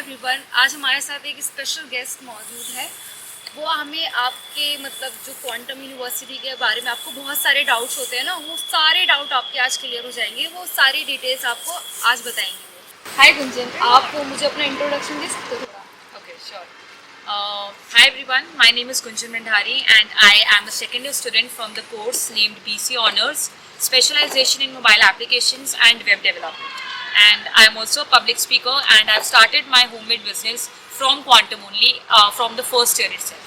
Everyone, आज हमारे साथ एक स्पेशल गेस्ट मौजूद है। वो हमें आपके मतलब जो क्वांटम यूनिवर्सिटी के बारे में आपको बहुत सारे डाउट्स होते हैं ना, वो सारे डाउट आपके आज क्लियर हो जाएंगे। वो सारी डिटेल्स आपको आज बताएंगे। हाय गुंजन, आप मुझे अपना इंट्रोडक्शन दे सकते हो थोड़ा? Okay, sure. Hi everyone, my name is Gunjan Mandhari and I am a second year student from the course named BC Honors, Specialization in Mobile Applications and Web Development. And I am also a public speaker and I have started my homemade business from Quantum only from the first year itself.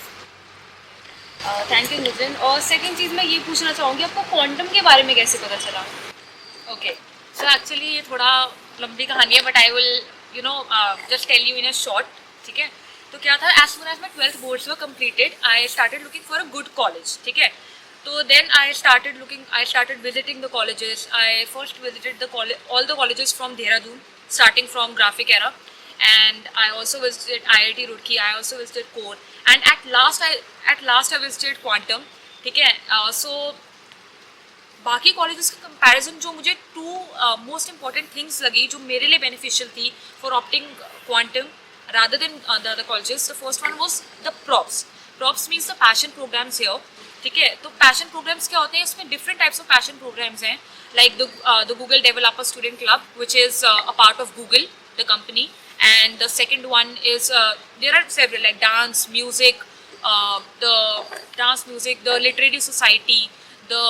Thank you Gunjan. और second चीज़ मैं ये पूछना चाहूँगी, आपको quantum के बारे में कैसे पता चला? Okay, so actually ये थोड़ा लंबी कहानी है but I will just tell you in a short. ठीक है, तो क्या था, as soon as my 12th boards were completed, I started looking for a good college. ठीक है, तो then I started visiting the colleges. I first visited all the colleges from Dehradun, starting from Graphic Era, and I also visited IIT Roorkee. I also visited Core, and at last I visited Quantum. ठीक है, so बाकी colleges के comparison जो मुझे to most important things लगी जो मेरे लिए बेनिफिशियल थी for opting quantum rather than the other colleges. The first one was the props. Props means the passion programs here. ठीक है, तो passion programs क्या होते हैं, इसमें different types of passion programs हैं, like the Google Developer Student Club, which is a part of Google, the company, and the second one is there are several like dance, music, the literary society, the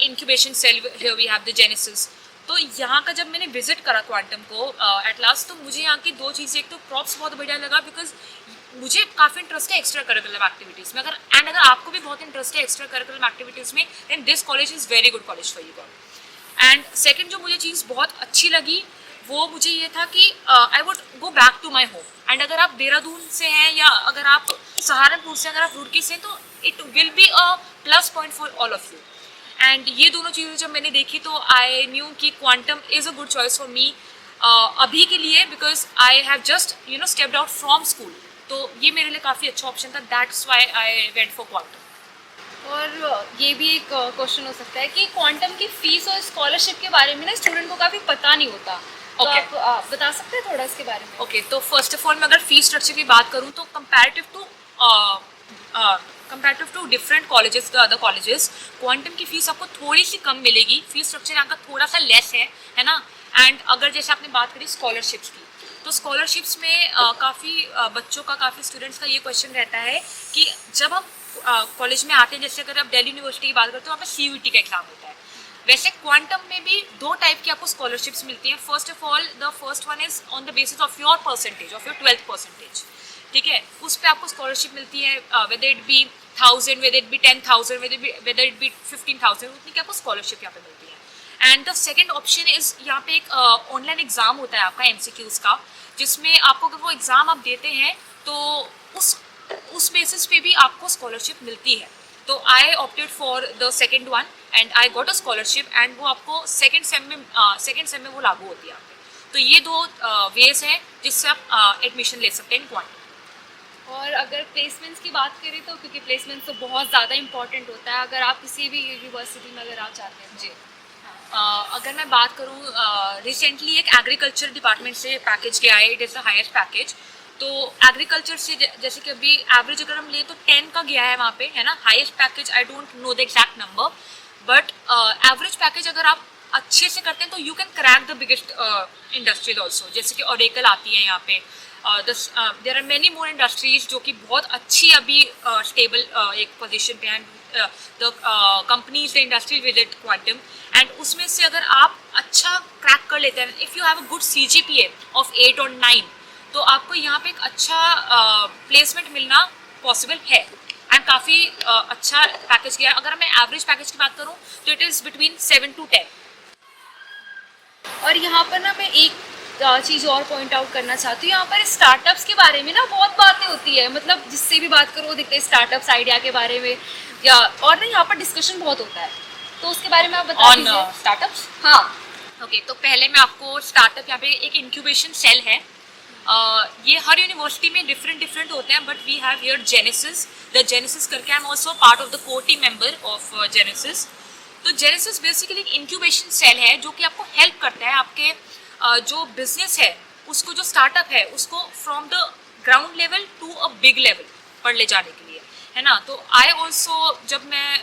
incubation cell. Here we have the Genesis. तो यहाँ का जब मैंने visit करा quantum को at last, तो मुझे यहाँ की दो चीज़ें, एक तो प्रॉप्स बहुत बढ़िया लगा बिकॉज मुझे काफ़ी इंटरेस्ट है एक्स्ट्रा करिकुलम एक्टिविटीज़ में, अगर आपको भी बहुत इंटरेस्ट है एक्स्ट्रा करिकुलम एक्टिविटीज़ में, then this college is very good college for you. And second जो मुझे चीज़ बहुत अच्छी लगी वो मुझे ये था कि I would go back to my home. And अगर आप देहरादून से हैं या अगर आप सहारनपुर से, अगर आप रुड़की से हैं, तो it will be a plus point for all of you. And ये दोनों चीज़ें जब मैंने देखी तो आई न्यू कि quantum is a good choice for me अभी के लिए, because I have just stepped out from school. तो ये मेरे लिए काफ़ी अच्छा ऑप्शन था, that's why I went for quantum. और ये भी एक क्वेश्चन हो सकता है कि क्वांटम की फीस और स्कॉलरशिप के बारे में ना स्टूडेंट को काफ़ी पता नहीं होता, तो Okay. आप बता सकते हैं थोड़ा इसके बारे में? ओके, तो फर्स्ट ऑफ ऑल मैं अगर फीस स्ट्रक्चर की बात करूँ तो comparative to different colleges, the other colleges, Quantum की फ़ीस आपको थोड़ी सी कम मिलेगी। फीस स्ट्रक्चर यहाँ का थोड़ा सा लेस है ना। एंड अगर जैसे आपने बात करी स्कॉलरशिप्स की, तो स्कॉलरशिप्स में काफ़ी बच्चों का, काफ़ी स्टूडेंट्स का ये क्वेश्चन रहता है कि जब हम कॉलेज में आते हैं, जैसे अगर आप दिल्ली यूनिवर्सिटी की बात करते हो, वहाँ पर CUET का एग्जाम होता है। वैसे क्वांटम में भी दो टाइप की आपको स्कॉलरशिप्स मिलती हैं। First of all, the first one is on the basis of your percentage, of your 12th percentage. ठीक है, उस पर आपको स्कॉलरशिप मिलती है, whether it be 1000, whether it be 10,000, whether it be 15,000, उतनी की आपको स्कॉलरशिप यहाँ पे मिलती है। And the second option is, यहाँ पे एक ऑनलाइन एग्जाम होता है आपका MCQs का, जिसमें आपको अगर वो एग्ज़ाम आप देते हैं तो उस बेसिस पे भी आपको स्कॉलरशिप मिलती है। तो I opted for the second one and I got a scholarship, and वो आपको सेकेंड सेम में वो लागू होती है यहाँ पे। तो ये दो वेज हैं जिससे आप एडमिशन ले सकते हैं क्वांटम। और अगर प्लेसमेंट्स की बात करें तो, क्योंकि प्लेसमेंट तो बहुत ज़्यादा इंपॉर्टेंट होता है अगर आप किसी भी यूनिवर्सिटी में अगर आप चाहते हैं। जी, अगर मैं बात करूँ, रिसेंटली एक एग्रीकल्चर डिपार्टमेंट से पैकेज गया है, it is the highest package. तो एग्रीकल्चर से जैसे कि अभी एवरेज अगर हम लें तो 10 का गया है वहाँ पे, है ना। Highest package I don't know the exact number, but average package अगर आप अच्छे से करते हैं तो you can crack the biggest industries also, जैसे कि ओरेकल आती है यहाँ पे। There are many more industries जो कि बहुत अच्छी अभी स्टेबल एक पोजीशन पे हैं। The companies, the industry visit quantum, and उसमें से अगर आप अच्छा क्रैक कर लेते हैं, if you have a good CGPA of 8 और 9, तो आपको यहाँ पे एक अच्छा प्लेसमेंट मिलना पॉसिबल है। एंड काफ़ी अच्छा पैकेज गया है। अगर मैं एवरेज पैकेज की बात करूँ तो इट इज़ बिटवीन 7 to 10। और यहाँ पर ना मैं एक चीज़ और पॉइंट आउट करना चाहती हूँ, यहाँ पर स्टार्टअप्स के बारे में ना बहुत बातें होती है, मतलब जिससे भी बात करो देखते हैं स्टार्टअप्स आइडिया के बारे में, या और ना यहाँ पर डिस्कशन बहुत होता है, तो उसके बारे में आप बता दीजिए। स्टार्टअप्स, हाँ ओके, तो पहले मैं आपको स्टार्टअप, यहाँ पे एक इंक्यूबेशन सेल है। ये हर यूनिवर्सिटी में डिफरेंट होते हैं, but we have here Genesis, the Genesis करके। I am also part of the core team member of Genesis. तो जेनेसिस बेसिकली एक इंक्यूबेशन सेल है जो कि आपको हेल्प करता है आपके जो बिजनेस है उसको, जो स्टार्टअप है उसको from the ground level to a big level पर ले जाने के लिए, है ना। तो आई ऑल्सो, जब मैं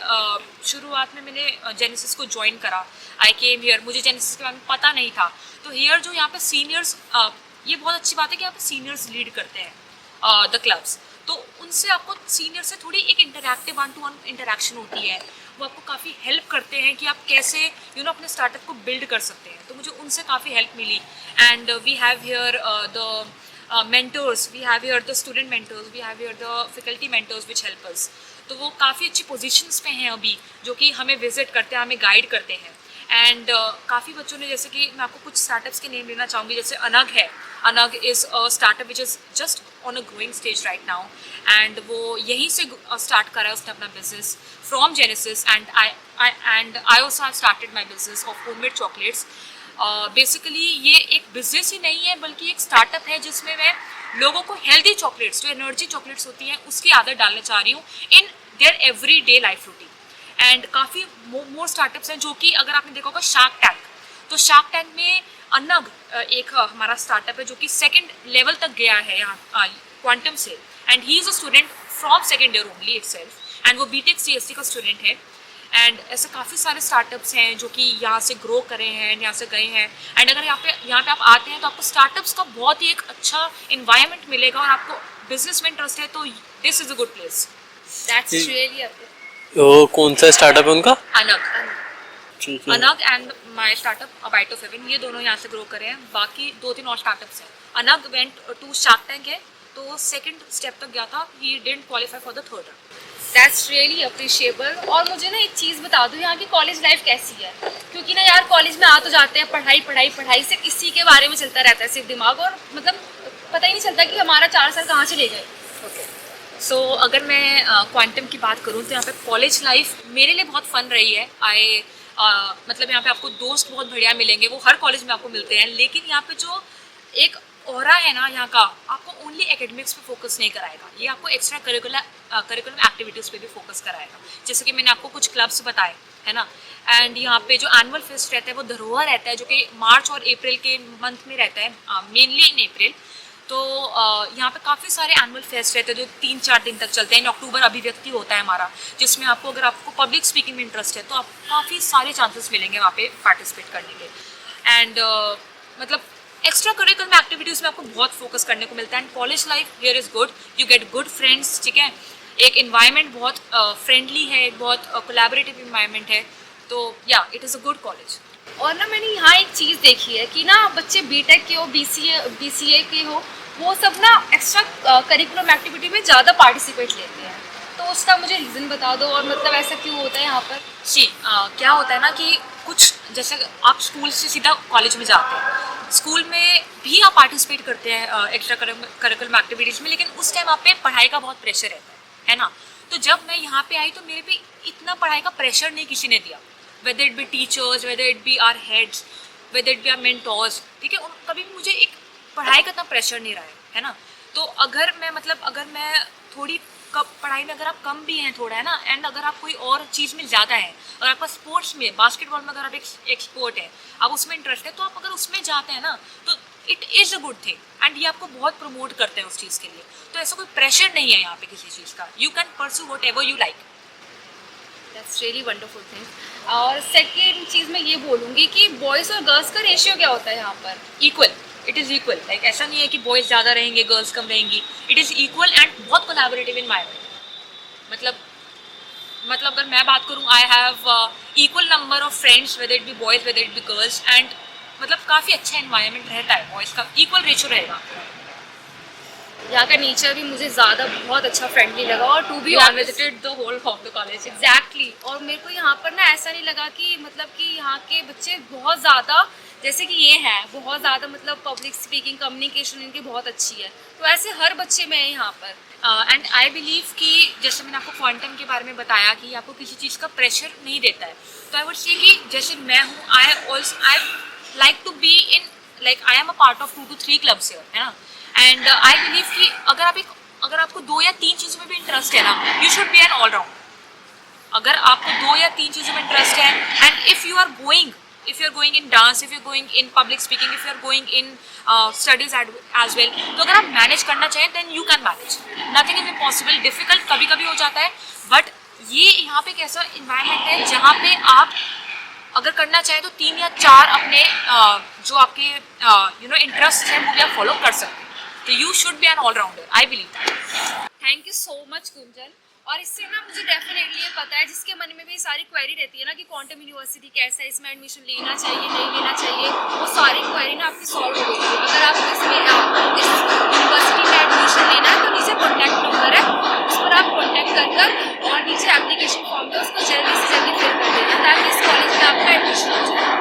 शुरुआत में मैंने जेनेसिस को ज्वाइन करा, आई केम हियर, मुझे जेनेसिस के बारे में पता नहीं था। तो हियर जो यहाँ पे सीनियर्स, ये बहुत अच्छी बात है कि यहाँ पे सीनियर्स लीड करते हैं द क्लब्स, तो उनसे आपको सीनियर से थोड़ी एक इंटरैक्टिव 1-to-1 इंटरेक्शन होती है। वो आपको काफ़ी हेल्प करते हैं कि आप कैसे अपने स्टार्टअप को बिल्ड कर सकते हैं। तो मुझे उनसे काफ़ी हेल्प मिली। And we have here the mentors, we have here the student mentors, we have here the faculty mentors which help us। तो वो काफ़ी अच्छी पोजीशंस पे हैं अभी, जो कि हमें विजिट करते हैं, हमें गाइड करते हैं। एंड काफ़ी बच्चों ने, जैसे कि मैं आपको कुछ स्टार्टअप्स के नेम लेना चाहूँगी, जैसे अनग है। Anag is a startup which is just on a growing stage right now, and वो यहीं से स्टार्ट करा है उसने अपना business from Genesis. And I also have started my business of homemade chocolates. Basically ये एक बिजनेस ही नहीं है, बल्कि एक स्टार्टअप है जिसमें मैं लोगों को हेल्दी चॉकलेट्स, जो एनर्जी चॉकलेट्स होती हैं, उसकी आदत डालना चाह रही हूँ in their every day life routine. And काफ़ी मोर स्टार्टअप्स हैं, जो कि अगर आपने देखा होगा शार्क टैंक, तो शार्क टैंक में अनग एक हमारा स्टार्टअप है जो कि 2nd लेवल तक गया है यहाँ क्वांटम से। And he is a student from 2nd year only itself, and वो बीटेक CSC का स्टूडेंट है। एंड ऐसे काफ़ी सारे स्टार्टअप्स हैं जो कि यहाँ से ग्रो करे हैं, यहाँ से गए हैं। एंड अगर यहाँ पे आप आते हैं तो आपको स्टार्टअप्स का बहुत ही एक अच्छा इन्वायरमेंट मिलेगा, और आपको बिजनेस में इंटरेस्ट है तो this is a good place. That's really वो कौन सा स्टार्टअप है उनका? Anag. Anag and my startup bite of heaven, ये दोनों यहाँ से ग्रो करे हैं। बाकी 2-3 और स्टार्टअप्स हैं। अनग वेंट टू शार्क टैंक है, तो 2nd स्टेप तक गया था, he didn't qualify for the 3rd। That's really appreciable. और मुझे ना एक चीज़ बता दो, यहाँ की कॉलेज लाइफ कैसी है? क्योंकि ना यार, कॉलेज में आ तो जाते हैं, पढ़ाई पढ़ाई पढ़ाई, सिर्फ इसी के बारे में चलता रहता है सिर्फ दिमाग, और मतलब पता ही नहीं चलता कि हमारा 4 साल कहाँ चले गए। ओके, सो अगर मैं क्वांटम की बात करूँ तो यहाँ पे कॉलेज लाइफ मेरे लिए बहुत फ़न रही है। मतलब यहाँ पे आपको दोस्त बहुत बढ़िया मिलेंगे, वो हर कॉलेज में आपको मिलते हैं, लेकिन यहाँ पे जो एक ऑरा है ना यहाँ का, आपको ओनली एकेडमिक्स पे फोकस नहीं कराएगा, ये आपको एक्स्ट्रा करिकुलम एक्टिविटीज़ पे भी फोकस कराएगा। जैसे कि मैंने आपको कुछ क्लब्स बताए, है ना। एंड यहाँ पे जो एनुअल फेस्ट रहता है वो धरोहर रहता है, जो कि मार्च और अप्रैल के मंथ में रहता है, मेनली इन अप्रैल। तो यहाँ पे काफ़ी सारे एनुअल फेस्ट रहते हैं जो 3-4 दिन तक चलते हैं। इन अक्टूबर अभिव्यक्ति होता है हमारा, जिसमें आपको, अगर आपको पब्लिक स्पीकिंग में इंटरेस्ट है तो आप काफ़ी सारे चांसेस मिलेंगे वहाँ पे पार्टिसिपेट करने के। एंड मतलब एक्स्ट्रा करिकुलम एक्टिविटीज़ में आपको बहुत फोकस करने को मिलता है। And college life here is good, you get good friends, ठीक है। एक इन्वायरमेंट बहुत फ्रेंडली है, बहुत कोलैबोरेटिव इन्वायरमेंट है, तो या it is a good college. और ना मैंने यहाँ एक चीज़ देखी है कि ना बच्चे बीटेक के हो, BCA के हो, वो सब ना एक्स्ट्रा करिकुलम एक्टिविटी में ज़्यादा पार्टिसिपेट लेते हैं। तो उसका मुझे रीज़न बता दो, और मतलब ऐसा क्यों होता है यहाँ पर? जी, क्या होता है ना कि कुछ, जैसे आप स्कूल से सीधा कॉलेज में जाते हैं, स्कूल में भी आप पार्टिसिपेट करते हैं एक्स्ट्रा करिकुलम एक्टिविटीज़ में, लेकिन उस टाइम आप पे पढ़ाई का बहुत प्रेशर रहता है ना। तो जब मैं यहाँ पे आई तो मेरे पे इतना पढ़ाई का प्रेशर नहीं किसी ने दिया, whether it be teachers, whether it be our heads, whether it be our mentors, ठीक है। कभी भी मुझे एक पढ़ाई का इतना प्रेशर नहीं रहा है ना। तो अगर मैं थोड़ी पढ़ाई में अगर आप कम भी हैं थोड़ा, है ना, एंड अगर आप कोई और चीज़ में ज़्यादा है, अगर आपका स्पोर्ट्स में, बास्केटबॉल में अगर आप एक स्पोर्ट है, आप उसमें इंटरेस्ट है, तो आप अगर उसमें जाते हैं ना तो it is a good thing, and ये आपको बहुत प्रमोट करते हैं उस चीज़ के लिए। तो ऐसा कोई प्रेशर नहीं है यहाँ पे किसी चीज़ का, you can pursue what ever you like. That's really wonderful thing. और सेकेंड चीज़ मैं ये बोलूँगी कि बॉयज़ और गर्ल्स का रेशियो क्या होता है यहाँ पर? Equal, it is equal. Like ऐसा नहीं है कि बॉयज़ ज़्यादा रहेंगे गर्ल्स कम रहेंगी, इट इज़ इक्वल एंड बहुत कोलैबोरेटिव इन्वायरमेंट। मतलब अगर मैं बात करूँ, I have equal number of friends, whether it be boys whether it be girls, and मतलब काफ़ी अच्छा इन्वायरमेंट रहता है, बॉयज़ का इक्वल रेशियो रहेगा। यहाँ का नेचर भी मुझे ज़्यादा बहुत अच्छा फ्रेंडली लगा, और to be honest visited the whole of the college. Exactly. और मेरे को यहाँ पर ना ऐसा नहीं लगा कि मतलब कि यहाँ के बच्चे बहुत ज़्यादा, जैसे कि ये हैं, बहुत ज़्यादा मतलब पब्लिक स्पीकिंग, कम्युनिकेशन इनकी बहुत अच्छी है, तो ऐसे हर बच्चे में है यहाँ पर। एंड आई बिलीव कि जैसे मैंने आपको क्वांटम के बारे में बताया कि आपको किसी चीज़ का प्रेशर नहीं देता है, तो आई वुड से कि जैसे मैं हूँ, I like to be in, like I am a part of 2 to 3 clubs here, है ना। एंड आई बिलीव कि अगर आपको 2 या 3 चीज़ों में भी इंटरेस्ट है ना, you should be an allround. अगर आपको 2 या 3 चीज़ों में इंटरेस्ट है, and if you are going if you're going in dance, if you're going in public speaking, if you're going in studies as well, तो अगर आप मैनेज करना चाहें then you can manage. Nothing is impossible. Difficult कभी कभी हो जाता है, but ये यहाँ पे एक ऐसा environment है जहाँ पे आप अगर करना चाहें तो 3 या 4 अपने जो आपके इंटरेस्ट हैं वो भी आप फॉलो कर सकते हैं. तो you should be an allrounder, I believe that. Thank you so much Kunjan. और इससे ना मुझे डेफिनेटली ये पता है जिसके मन में भी सारी क्वेरी रहती है ना कि क्वांटम यूनिवर्सिटी कैसा है, इसमें एडमिशन लेना चाहिए नहीं लेना चाहिए, वो सारी क्वेरी ना आपकी सॉल्व हो गई. अगर आपको इसमें इस यूनिवर्सिटी में एडमिशन लेना है तो नीचे कॉन्टैक्ट नंबर है, उस पर आप कॉन्टैक्ट कर और नीचे एप्लीकेशन फॉर्म है उसको जल्दी से जल्दी फिल कर देना ताकि इस कॉलेज में आपका एडमिशन हो जाए.